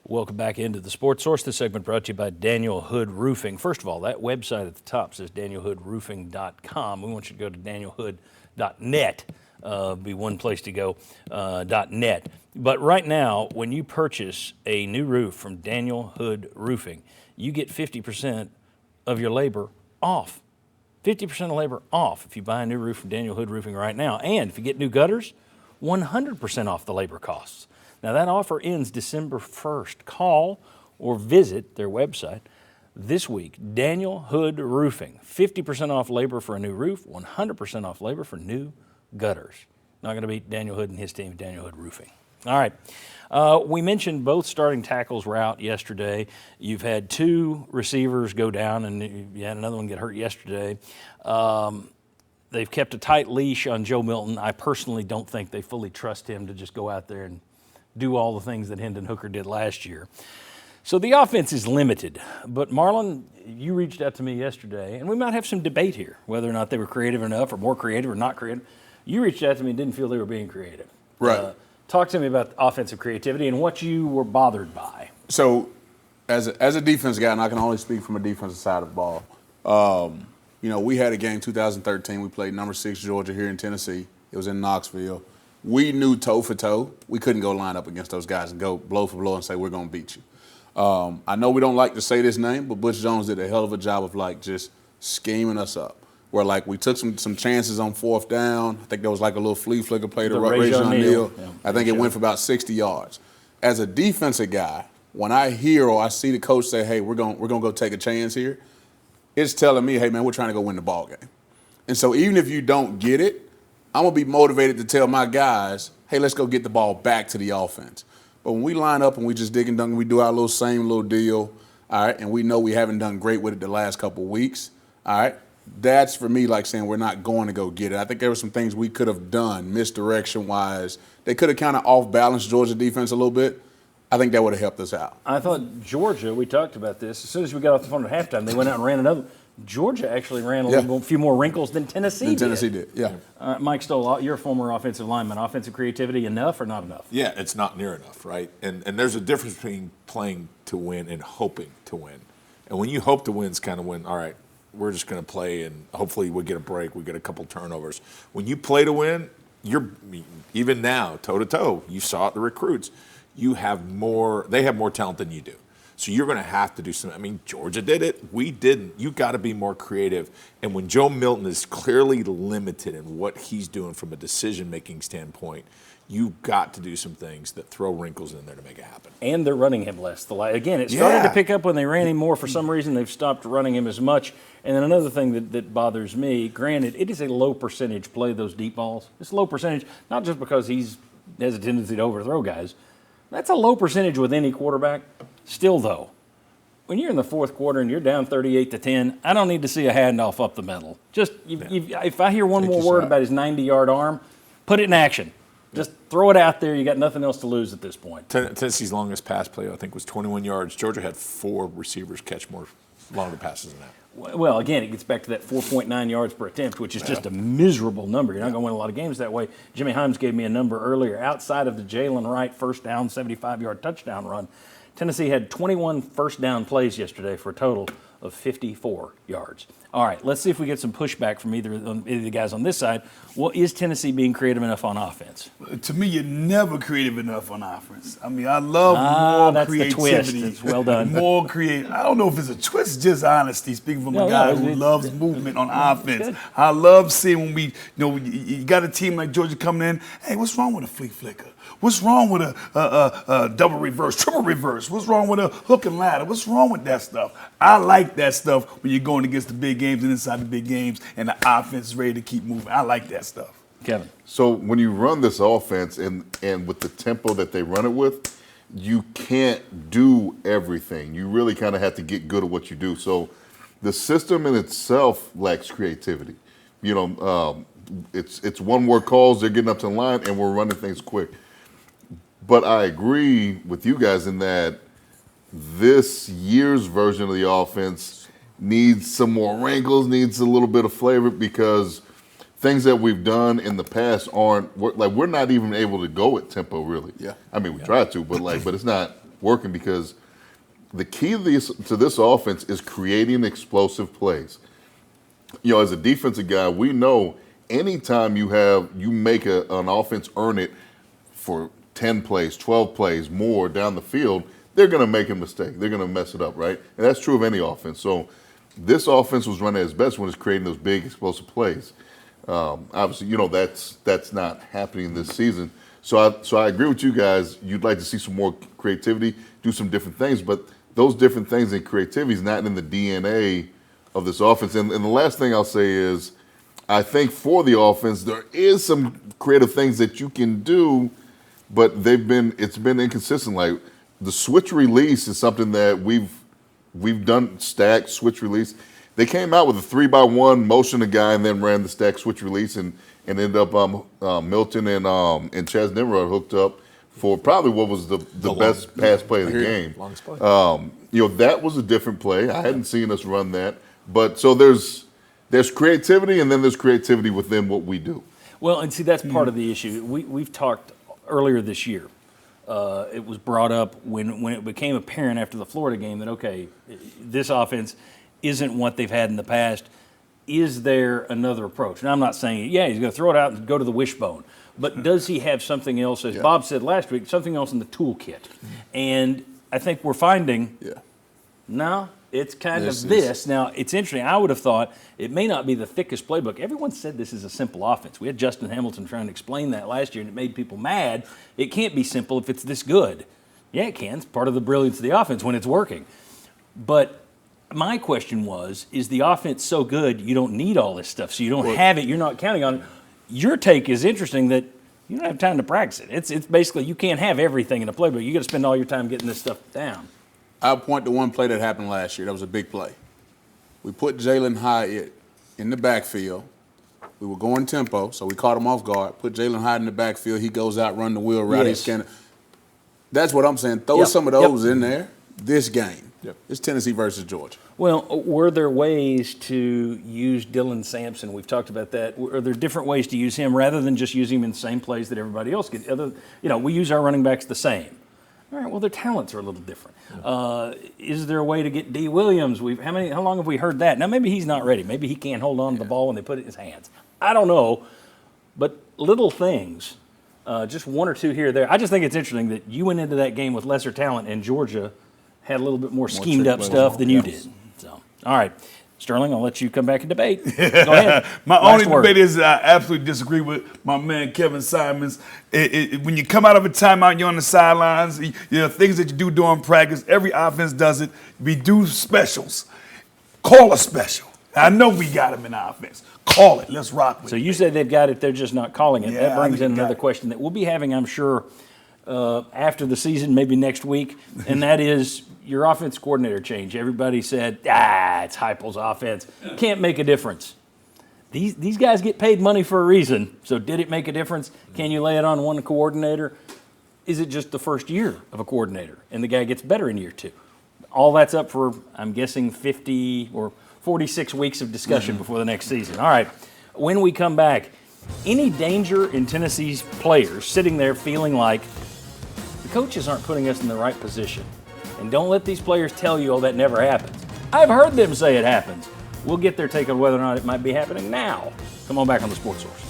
Welcome back into the Sports Source. This segment brought to you by Daniel Hood Roofing. First of all, that website at the top says danielhoodroofing.com. We want you to go to danielhood.net. Be one place to go, .net. But right now, when you purchase a new roof from Daniel Hood Roofing, you get 50% of your labor off. 50% of labor off if you buy a new roof from Daniel Hood Roofing right now. And if you get new gutters, 100% off the labor costs. Now, that offer ends December 1st. Call or visit their website this week, Daniel Hood Roofing. 50% off labor for a new roof, 100% off labor for new gutters. Not going to beat Daniel Hood and his team, Daniel Hood Roofing. All right. We mentioned both starting tackles were out yesterday. You've had two receivers go down, and you had another one get hurt yesterday. They've kept a tight leash on Joe Milton. I personally don't think they fully trust him to just go out there and do all the things that Hendon Hooker did last year. So the offense is limited. But Marlon, you reached out to me yesterday, and we might have some debate here, whether or not they were creative enough or more creative or not creative. You reached out to me and didn't feel they were being creative. Right. Talk to me about offensive creativity and what you were bothered by. So as a defense guy, and I can only speak from a defensive side of the ball, we had a game 2013. We played number 6 Georgia here in Tennessee. It was in Knoxville. We knew toe for toe we couldn't go line up against those guys and go blow for blow and say we're going to beat you. I know we don't like to say this name, but Butch Jones did a hell of a job of just scheming us up. Where we took some chances on 4th down. I think there was a little flea flicker play to Rajon Neal. Yeah, I think it went for about 60 yards. As a defensive guy, when I hear or I see the coach say, "Hey, we're going to go take a chance here," it's telling me, "Hey man, we're trying to go win the ball game." And so even if you don't get it, I'm going to be motivated to tell my guys, "Hey, let's go get the ball back to the offense." But when we line up and we just dig and dunk, we do our same little deal, all right, and we know we haven't done great with it the last couple of weeks, all right, that's for me saying we're not going to go get it. I think there were some things we could have done misdirection-wise. They could have kind of off-balanced Georgia defense a little bit. I think that would have helped us out. I thought Georgia, we talked about this, as soon as we got off the phone at halftime, they went out and ran another. Georgia actually ran a few more wrinkles than Tennessee did. Tennessee did, yeah. Mike Stoll, you're a former offensive lineman. Offensive creativity enough or not enough? Yeah, it's not near enough, right? And there's a difference between playing to win and hoping to win. And when you hope to win, it's kind of when, all right, we're just going to play and hopefully we get a break, we get a couple turnovers. When you play to win, even now, toe-to-toe, you saw it, the recruits, they have more talent than you do. So you're going to have to do something. I mean, Georgia did it. We didn't. You got to be more creative. And when Joe Milton is clearly limited in what he's doing from a decision-making standpoint, you've got to do some things that throw wrinkles in there to make it happen. And they're running him less. Again, it started to pick up when they ran him more. For some reason, they've stopped running him as much. And then another thing that bothers me, granted, it is a low percentage play, those deep balls. It's low percentage, not just because he has a tendency to overthrow guys. That's a low percentage with any quarterback. Still, though, when you're in the fourth quarter and you're down 38-10, I don't need to see a handoff up the middle. Just if I hear one more word about his 90-yard arm, put it in action. Just throw it out there. You got nothing else to lose at this point. Tennessee's longest pass play, I think, was 21 yards. Georgia had 4 receivers catch more longer passes than that. Well, again, it gets back to that 4.9 yards per attempt, which is just a miserable number. You're not going to win a lot of games that way. Jimmy Himes gave me a number earlier. Outside of the Jalen Wright first down, 75-yard touchdown run, Tennessee had 21 first down plays yesterday for a total of 54 yards. All right, let's see if we get some pushback from either of the guys on this side. Well, is Tennessee being creative enough on offense? To me, you're never creative enough on offense. I mean, I love more that's creativity. The twist. It's well done. More creative. I don't know if it's a twist, just honesty. Speaking from a guy who loves movement on offense. Good. I love seeing when you got a team like Georgia coming in, hey, what's wrong with a flea flicker? What's wrong with a double reverse, triple reverse? What's wrong with a hook and ladder? What's wrong with that stuff? I like that stuff when you're going against the big games and inside the big games and the offense is ready to keep moving. I like that stuff. Kevin. So when you run this offense and with the tempo that they run it with, you can't do everything. You really kind of have to get good at what you do. So the system in itself lacks creativity. It's one-word calls, they're getting up to the line, and we're running things quick. But I agree with you guys in that this year's version of the offense needs some more wrinkles, needs a little bit of flavor because things that we've done in the past we're not even able to go at tempo really. Yeah. I mean, we try to, but it's not working because the key to this offense is creating explosive plays. As a defensive guy, we know anytime you make an offense earn it for 10 plays, 12 plays, more down the field, they're going to make a mistake. They're going to mess it up, right? And that's true of any offense. So this offense was running at its best when it's creating those big explosive plays. Obviously, that's not happening this season. So I agree with you guys. You'd like to see some more creativity, do some different things, but those different things and creativity is not in the DNA of this offense. And the last thing I'll say is, I think for the offense, there is some creative things that you can do, but it's been inconsistent. Like the switch release is something that we've done stack switch release. They came out with a 3-by-1, motion a guy, and then ran the stack switch release, and ended up Milton and Chaz Nimrod hooked up for probably what was the best pass play of the game. Longest play. That was a different play. I hadn't seen us run that, but so there's creativity, and then there's creativity within what we do. Well, and see, that's part of the issue. We've talked earlier this year. It was brought up when it became apparent after the Florida game that, okay, this offense isn't what they've had in the past. Is there another approach? And I'm not saying, yeah, he's going to throw it out and go to the wishbone. But does he have something else, as Bob said last week, something else in the toolkit? And I think we're finding, no, it's kind of this. Now, it's interesting. I would have thought it may not be the thickest playbook. Everyone said this is a simple offense. We had Justin Hamilton trying to explain that last year, and it made people mad. It can't be simple if it's this good. Yeah, it can. It's part of the brilliance of the offense when it's working. But my question was, is the offense so good you don't need all this stuff, so you don't have it, you're not counting on it? Your take is interesting that you don't have time to practice it. It's basically you can't have everything in a playbook. You got to spend all your time getting this stuff down. I'll point to one play that happened last year. That was a big play. We put Jalen Hyatt in the backfield. We were going tempo, so we caught him off guard. Put Jalen Hyatt in the backfield. He goes out, run the wheel route. He's scanning. That's what I'm saying. Throw some of those in there this game. It's Tennessee versus Georgia. Well, were there ways to use Dylan Sampson? We've talked about that. Are there different ways to use him rather than just using him in the same plays that everybody else gets? We use our running backs the same. All right, well, their talents are a little different. Is there a way to get D. Williams? How long have we heard that? Now, maybe he's not ready. Maybe he can't hold on to the ball when they put it in his hands. I don't know. But little things, just one or two here or there. I just think it's interesting that you went into that game with lesser talent and Georgia had a little bit more schemed up stuff than you did. So, all right. Sterling, I'll let you come back and debate. Go ahead. My only debate is I absolutely disagree with my man Kevin Simons. When you come out of a timeout, you're on the sidelines, things that you do during practice, every offense does it. We do specials. Call a special. I know we got them in offense. Call it. Let's rock with it. So you said they've got it, they're just not calling it. That brings in another question that we'll be having, I'm sure, after the season, maybe next week, and that is your offense coordinator change. Everybody said, it's Heupel's offense. Can't make a difference. These guys get paid money for a reason, so did it make a difference? Can you lay it on one coordinator? Is it just the first year of a coordinator, and the guy gets better in year two? All that's up for, I'm guessing, 50 or 46 weeks of discussion before the next season. All right, when we come back, any danger in Tennessee's players sitting there feeling like the coaches aren't putting us in the right position? And don't let these players tell you, that never happens. I've heard them say it happens. We'll get their take on whether or not it might be happening now. Come on back on the Sports Source.